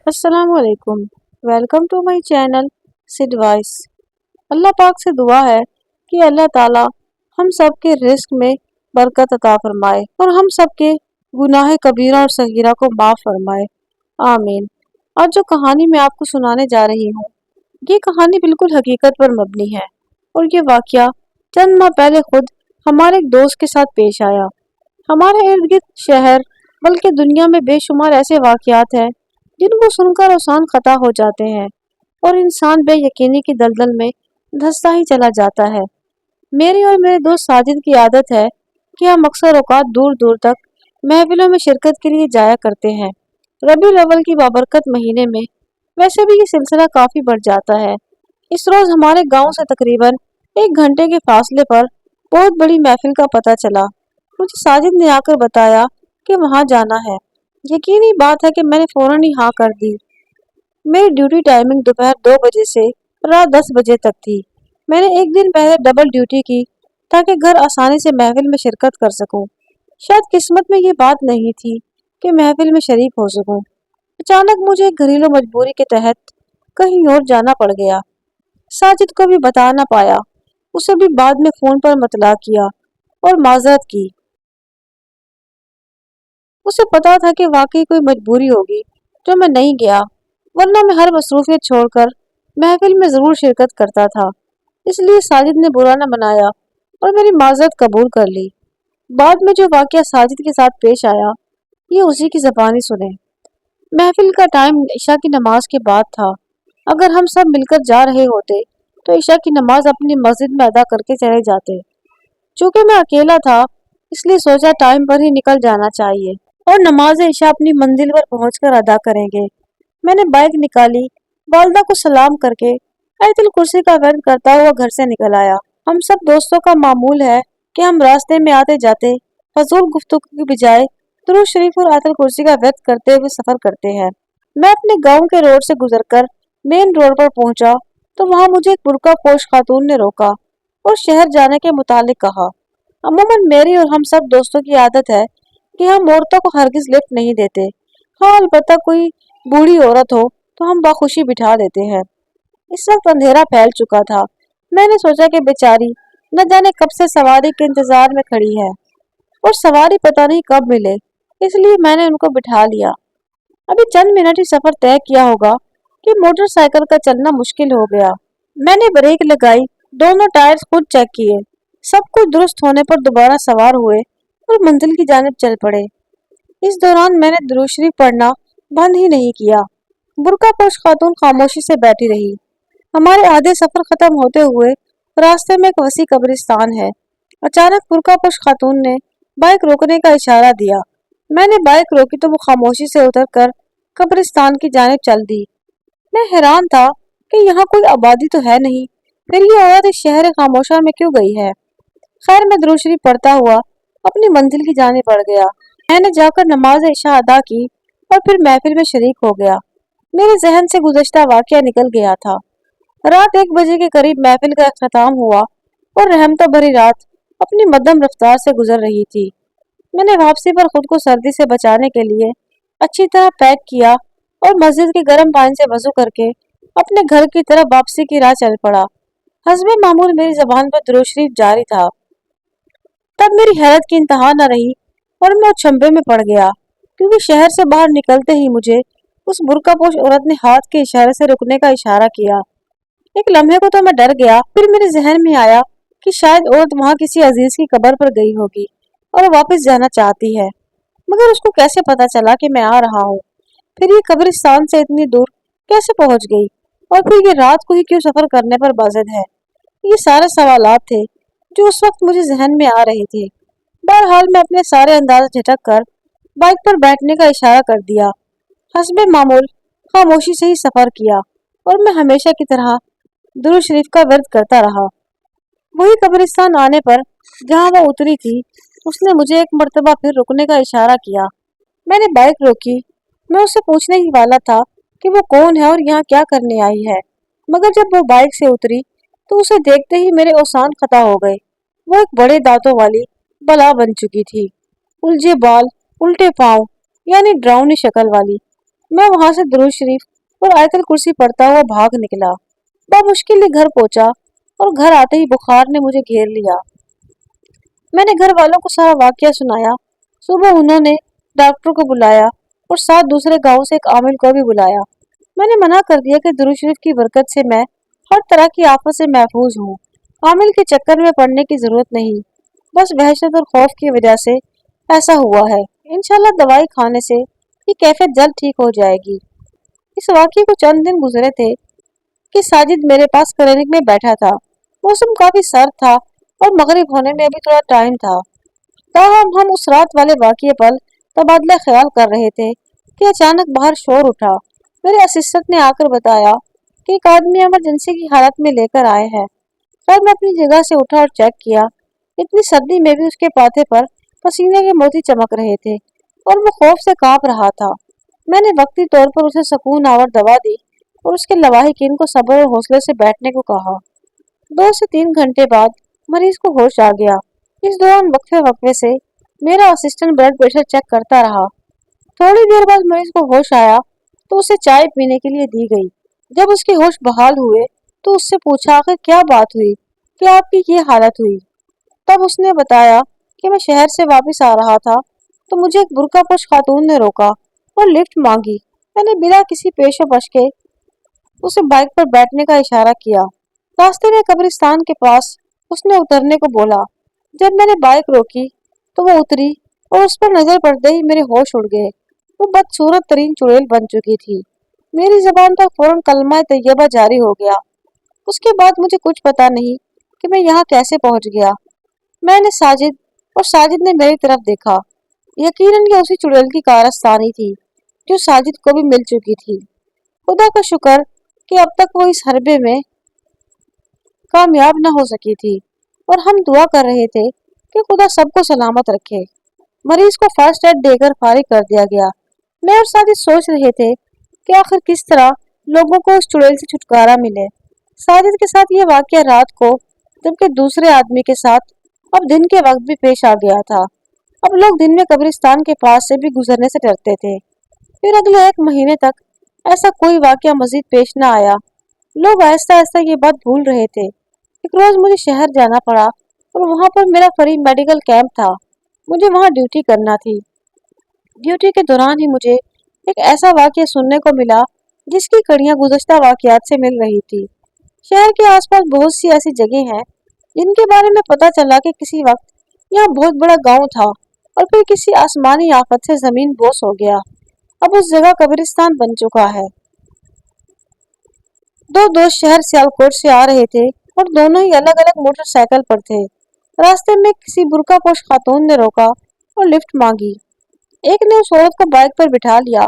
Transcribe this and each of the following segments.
السلام علیکم۔ Welcome to my channel Sid voice. اللہ پاک سے دعا ہے کہ اللہ تعالی ہم سب کے رزق میں برکت عطا فرمائے اور ہم سب کے گناہ کبیرہ اور صغیرہ کو معاف فرمائے، آمین۔ آج جو کہانی میں آپ کو سنانے جا رہی ہوں، یہ کہانی بالکل حقیقت پر مبنی ہے اور یہ واقعہ چند ماہ پہلے خود ہمارے ایک دوست کے ساتھ پیش آیا۔ ہمارے ارد گرد شہر بلکہ دنیا میں بے شمار ایسے واقعات ہیں جن کو سن کر انسان خطا ہو جاتے ہیں اور انسان بے یقینی کی دلدل میں دھنستا ہی چلا جاتا ہے۔ میری اور میرے دوست ساجد کی عادت ہے کہ ہم اکثر اوقات دور دور تک محفلوں میں شرکت کے لیے جایا کرتے ہیں۔ ربیع الاول کی بابرکت مہینے میں ویسے بھی یہ سلسلہ کافی بڑھ جاتا ہے۔ اس روز ہمارے گاؤں سے تقریباً 1 گھنٹے کے فاصلے پر بہت بڑی محفل کا پتہ چلا۔ مجھے ساجد نے آ کر بتایا کہ وہاں جانا ہے۔ یقینی بات ہے کہ میں نے فوراً ہی ہاں کر دی۔ میری ڈیوٹی ٹائمنگ دوپہر 2 بجے سے رات 10 بجے تک تھی۔ میں نے ایک دن پہلے ڈبل ڈیوٹی کی تاکہ گھر آسانی سے محفل میں شرکت کر سکوں۔ شاید قسمت میں یہ بات نہیں تھی کہ محفل میں شریک ہو سکوں۔ اچانک مجھے ایک گھریلو مجبوری کے تحت کہیں اور جانا پڑ گیا۔ ساجد کو بھی بتا نہ پایا، اسے بھی بعد میں فون پر مطلع کیا اور معذرت کی۔ اسے پتا تھا کہ واقعی کوئی مجبوری ہوگی جو میں نہیں گیا، ورنہ میں ہر مصروفیت چھوڑ کر محفل میں ضرور شرکت کرتا تھا۔ اس لیے ساجد نے برا نہ منایا اور میری معذرت قبول کر لی۔ بعد میں جو واقعہ ساجد کے ساتھ پیش آیا، یہ اسی کی زبانی سنیں۔ محفل کا ٹائم عشاء کی نماز کے بعد تھا۔ اگر ہم سب مل کر جا رہے ہوتے تو عشاء کی نماز اپنی مسجد میں ادا کر کے چلے جاتے۔ چونکہ میں اکیلا تھا اس لیے سوچا ٹائم پر ہی نکل جانا چاہیے اور نماز عشاء اپنی منزل پر پہنچ کر ادا کریں گے۔ میں نے بائک نکالی، والدہ کو سلام کر کے آیت الکرسی کا ورد کرتا ہوا گھر سے نکل آیا۔ ہم سب دوستوں کا معمول ہے کہ ہم راستے میں آتے جاتے فضول گفتگو کی بجائے درود شریف اور آیت الکرسی کا ورد کرتے ہوئے سفر کرتے ہیں۔ میں اپنے گاؤں کے روڈ سے گزر کر مین روڈ پر پہنچا تو وہاں مجھے ایک برقع پوش خاتون نے روکا اور شہر جانے کے متعلق کہا۔ عموماً میری اور ہم سب دوستوں کی عادت ہے کہ ہم عورتوں کو ہرگز لفٹ نہیں دیتے، ہاں البتہ کوئی بوڑھی عورت ہو تو ہم بخوشی بٹھا دیتے ہیں۔ اس وقت اندھیرا پھیل چکا تھا۔ میں نے سوچا کہ بیچاری نہ جانے کب سے سواری کے انتظار میں کھڑی ہے اور سواری پتہ نہیں کب ملے، اس لیے میں نے ان کو بٹھا لیا۔ ابھی چند منٹ ہی سفر طے کیا ہوگا کہ موٹر سائیکل کا چلنا مشکل ہو گیا۔ میں نے بریک لگائی، دونوں ٹائرز خود چیک کیے، سب کچھ درست ہونے پر دوبارہ سوار ہوئے اور منزل کی جانب چل پڑے۔ اس دوران میں نے درود شریف پڑھنا بند ہی نہیں کیا۔ برقع پوش خاتون خاموشی سے بیٹھی رہی۔ ہمارے آدھے سفر ختم ہوتے ہوئے راستے میں ایک وسیع قبرستان ہے۔ اچانک برقع پوش خاتون نے بائک روکنے کا اشارہ دیا۔ میں نے بائک روکی تو وہ خاموشی سے اتر کر قبرستان کی جانب چل دی۔ میں حیران تھا کہ یہاں کوئی آبادی تو ہے نہیں، پھر یہ عورت اس شہر خاموشہ میں کیوں گئی ہے؟ خیر میں درود شریف پڑھتا ہوا اپنی منزل کی جانب بڑھ گیا۔ میں نے جا کر نماز عشاء ادا کی اور پھر محفل میں شریک ہو گیا۔ میرے ذہن سے گزشتہ واقعہ نکل گیا تھا۔ رات 1 بجے کے قریب محفل کا اختتام ہوا اور رحمتوں بھری رات اپنی مدھم رفتار سے گزر رہی تھی۔ میں نے واپسی پر خود کو سردی سے بچانے کے لیے اچھی طرح پیک کیا اور مسجد کے گرم پانی سے وضو کر کے اپنے گھر کی طرف واپسی کی راہ چل پڑا۔ حسب معمول میری زبان پر درود شریف جاری تھا۔ تب میری حیرت کی انتہا نہ رہی اور میں اچنبھے میں پڑ گیا، کیونکہ شہر سے باہر نکلتے ہی مجھے اس برقع پوش عورت نے ہاتھ کے اشارے سے رکنے کا اشارہ کیا۔ ایک لمحے کو تو میں ڈر گیا، پھر میرے ذہن میں آیا کہ شاید عورت وہاں کسی عزیز کی قبر پر گئی ہوگی اور واپس جانا چاہتی ہے، مگر اس کو کیسے پتا چلا کہ میں آ رہا ہوں؟ پھر یہ قبرستان سے اتنی دور کیسے پہنچ گئی اور پھر یہ رات کو ہی کیوں سفر کرنے پر بازد ہے؟ یہ سارے سوالات تھے جو اس وقت مجھے ذہن میں آ رہے تھے۔ بہرحال میں اپنے سارے انداز جھٹک کر بائک پر بیٹھنے کا اشارہ کر دیا۔ حسب معمول خاموشی سے ہی سفر کیا اور میں ہمیشہ کی طرح درود شریف کا ورد کرتا رہا۔ وہی قبرستان آنے پر جہاں وہ اتری تھی، اس نے مجھے ایک مرتبہ پھر رکنے کا اشارہ کیا۔ میں نے بائک روکی۔ میں اسے پوچھنے ہی والا تھا کہ وہ کون ہے اور یہاں کیا کرنے آئی ہے، مگر جب وہ بائک سے اتری تو اسے دیکھتے ہی میرے اوسان خطا ہو گئے۔ وہ ایک بڑے دانتوں والی بلا بن چکی تھی، الجھے بال، الٹے پاؤں، یعنی ڈراؤنی شکل والی۔ मैं वहां से दुरूद शरीफ और आयतल कुर्सी पढ़ता हुआ भाग निकला। मुश्किल ही घर पहुंचा और घर आते ही बुखार ने मुझे घेर लिया। मैंने घर वालों को सारा वाकया सुनाया। सुबह उन्होंने डॉक्टर को बुलाया और साथ दूसरे गांव से एक आमिल को भी बुलाया। मैंने मना कर दिया कि दुरूद शरीफ की बरकत से मैं हर तरह की आफत से महफूज हूँ। आमिल के चक्कर में पड़ने की जरूरत नहीं, बस वहशत और खौफ की वजह से ऐसा हुआ है। इंशाल्लाह दवाई खाने से ये कैफियत जल्द ठीक हो जाएगी। इस वाकये को चंद दिन गुजरे थे कि साजिद मेरे पास क्लिनिक में बैठा था। मौसम काफी सर्द था और मगरिब होने में अभी थोड़ा टाइम था। ताहम हम उस रात वाले वाकये पर तबादला ख्याल कर रहे थे कि अचानक बाहर शोर उठा। मेरे असिस्टेंट ने आकर बताया कि एक आदमी इमरजेंसी की हालत में लेकर आए हैं। खैर मैं अपनी जगह से उठा और चेक किया। इतनी सर्दी में भी उसके पाथे पर पसीने के मोती चमक रहे थे और वो खौफ से कांप रहा था। मैंने वक्ती तौर पर उसे सुकून आवर दवा दी और उसके लवाहिकीन को सब्र और हौसले से बैठने को कहा। 2 से 3 घंटे बाद मरीज को होश आ गया। इस दौरान वक्फे वक्फे से मेरा असिस्टेंट ब्लड प्रेशर चेक करता रहा। थोड़ी देर बाद मरीज को होश आया तो उसे चाय पीने के लिए दी गई। जब उसके होश बहाल हुए तो उससे पूछा आखिर क्या बात हुई कि आपकी ये हालत हुई। तब उसने बताया कि मैं शहर से वापस आ रहा था तो मुझे एक बुर्कापोश खातून ने रोका और लिफ्ट मांगी। मैंने बिना किसी पेशोपश के उसे बाइक पर बैठने का इशारा किया। रास्ते में कब्रिस्तान के पास उसने उतरने को बोला। जब मैंने बाइक रोकी तो वो उतरी और उस पर नजर पड़ते ही मेरे होश उड़ गए। वो बदसूरत तरीन चुड़ैल बन चुकी थी। मेरी जबान पर फौरन कलमा तैयबा जारी हो गया। उसके बाद मुझे कुछ पता नहीं कि मैं यहाँ कैसे पहुंच गया। मैंने साजिद और साजिद ने मेरी तरफ देखा। यकीनन ये उसी चुड़ैल की कारस्तानी थी जो साजिद को भी मिल चुकी थी। खुदा का शुक्र कि अब तक वो इस हरबे में कामयाब न हो सकी थी और हम दुआ कर रहे थे कि खुदा सबको सलामत रखे। मरीज को फर्स्ट एड देकर फारिग कर दिया गया। मैं और साजिद सोच रहे थे कि आखिर किस तरह लोगों को उस चुड़ैल से छुटकारा मिले। साजिद के साथ ये वाकया रात को जबकि दूसरे आदमी के साथ अब दिन के वक्त भी पेश आ गया था। अब लोग दिन में कब्रिस्तान के पास से भी गुजरने से डरते थे। फिर अगले 1 महीने तक ऐसा कोई वाकया मजीद पेश न आया। लोग आहिस्ता आहिस्ता ये बात भूल रहे थे। एक रोज मुझे शहर जाना पड़ा और वहां पर मेरा फ्री मेडिकल कैंप था। मुझे वहां ड्यूटी करना थी। ड्यूटी के दौरान ही मुझे एक ऐसा वाकया सुनने को मिला जिसकी कड़ियां गुज़श्ता वाकयात से मिल रही थी। शहर के आसपास बहुत सी ऐसी जगह हैं जिनके बारे में पता चला कि किसी वक्त यहाँ बहुत बड़ा गांव था और फिर किसी आसमानी आफत से जमीन बोस हो गया। अब उस जगह कब्रिस्तान बन चुका है। दो दोस्त शहर सियालकोट से आ रहे थे और दोनों ही अलग अलग मोटरसाइकिल पर थे। रास्ते में किसी बुर्कापोश खातून ने रोका और लिफ्ट मांगी। एक ने उस औरत को बाइक पर बिठा लिया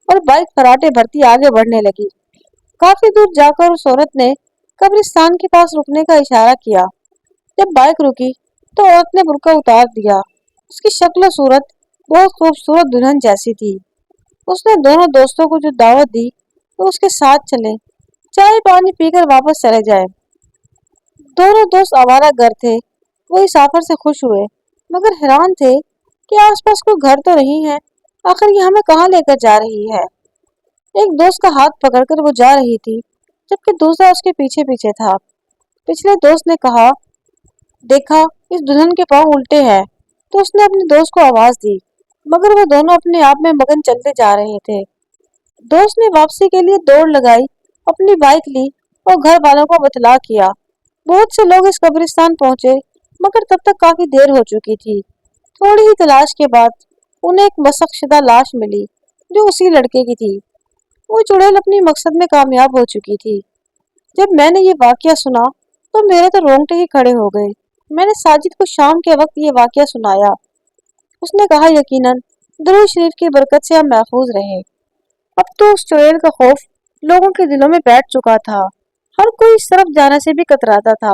और बाइक फराटे भरती आगे बढ़ने लगी। काफी दूर जाकर उस औरत ने कब्रिस्तान के पास रुकने का इशारा किया। जब बाइक रुकी तो औरत ने बुर्का उतार दिया। उसकी शक्ल सूरत बहुत खूबसूरत दुल्हन जैसी थी। उसने दोनों दोस्तों को जो दावत दी तो उसके साथ चले, चाय पानी पीकर वापस चले जाए। दोनों दोस्त आवारा घर थे। वो इस ऑफर से खुश हुए मगर हैरान थे कि आसपास कोई घर तो नहीं है। आखिर ये हमें कहाँ लेकर जा रही है। एक दोस्त का हाथ पकड़कर वो जा रही थी जबकि दूसरा उसके पीछे पीछे था। पिछले दोस्त ने कहा, देखा इस दुल्हन के पांव उल्टे हैं। तो उसने अपने दोस्त को आवाज दी मगर वो दोनों अपने आप में मगन चलते जा रहे थे। दोस्त ने वापसी के लिए दौड़ लगाई, अपनी बाइक ली और घर वालों को बतला किया। बहुत से लोग इस कब्रिस्तान पहुंचे मगर तब तक काफी देर हो चुकी थी। थोड़ी ही तलाश के बाद उन्हें एक मशकशुदा लाश मिली जो उसी लड़के की थी। वो चुड़ैल अपनी मकसद में कामयाब हो चुकी थी। जब मैंने ये वाकया सुना तो मेरे तो रोंगटे ही खड़े हो गए। मैंने साजिद को शाम के वक्त ये वाकया सुनाया। उसने कहा, यकीनन दुरूद शरीफ की बरकत से हम महफूज रहे। अब तो उस चुड़ैल का खौफ लोगों के दिलों में बैठ चुका था। हर कोई इस तरफ जाने से भी कतराता था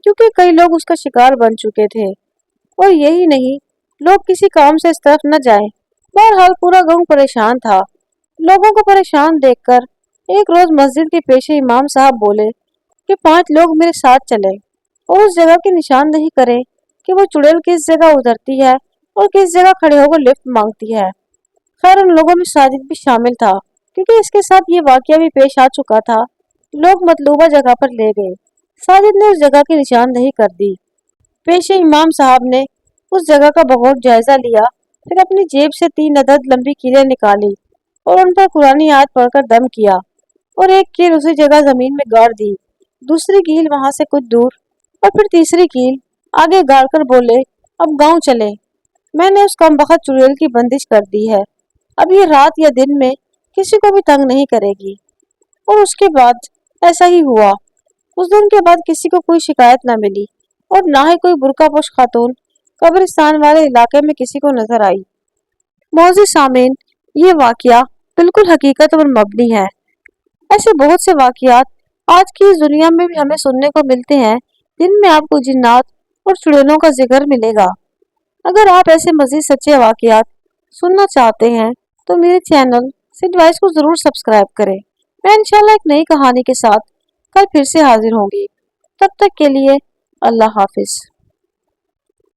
क्योंकि कई लोग उसका शिकार बन चुके थे। और यही नहीं, लोग किसी काम से इस तरफ न जाएं। बहरहाल पूरा गांव परेशान था। लोगों को परेशान देखकर एक रोज मस्जिद के पेशे इमाम साहब बोले कि 5 लोग मेरे साथ चले और उस जगह की निशानदेही करें कि वो चुड़ैल किस जगह उतरती है और किस जगह खड़े होकर लिफ्ट मांगती है। खैर उन लोगों में साजिद भी शामिल था। क्योंकि इसके साथ ये वाकया भी पेश आ चुका था। लोग मतलूबा जगह पर ले गए। साजिद ने उस जगह की निशानदेही कर दी। पेशे इमाम साहब ने उस जगह का बगौर जायजा लिया, फिर अपनी जेब से 3 अदद लंबी कीलें निकाली और उन पर कुरानी आयत पढ़कर दम किया और एक कील उसी जगह जमीन में गाड़ दी, दूसरी कील वहां से कुछ दूर और फिर तीसरी कील आगे गाड़ कर बोले, अब गांव चले। मैंने उस कमबख्त चुड़ैल की बंदिश कर दी है, अब ये रात या दिन में किसी को भी तंग नहीं करेगी। और उसके बाद ऐसा ही हुआ। उस दिन के बाद किसी को कोई शिकायत न मिली और ना ही कोई बुर्कापोश खातून कब्रिस्तान वाले इलाके में किसी को नजर आई। मौजूद सामीन, ये वाकया बिल्कुल हकीकत पर मबनी है। ऐसे बहुत से वाकयात आज की इस दुनिया में भी हमें सुनने को मिलते हैं जिनमें आपको जिन्नात और चुड़ैलों का जिक्र मिलेगा। अगर आप ऐसे मजीद सच्चे वाकयात सुनना चाहते हैं तो मेरे चैनल सिड वॉइस को जरूर सब्सक्राइब करें। मैं इंशाल्लाह एक नई कहानी के साथ कल फिर से हाजिर होंगी। तब तक के लिए अल्लाह हाफिज।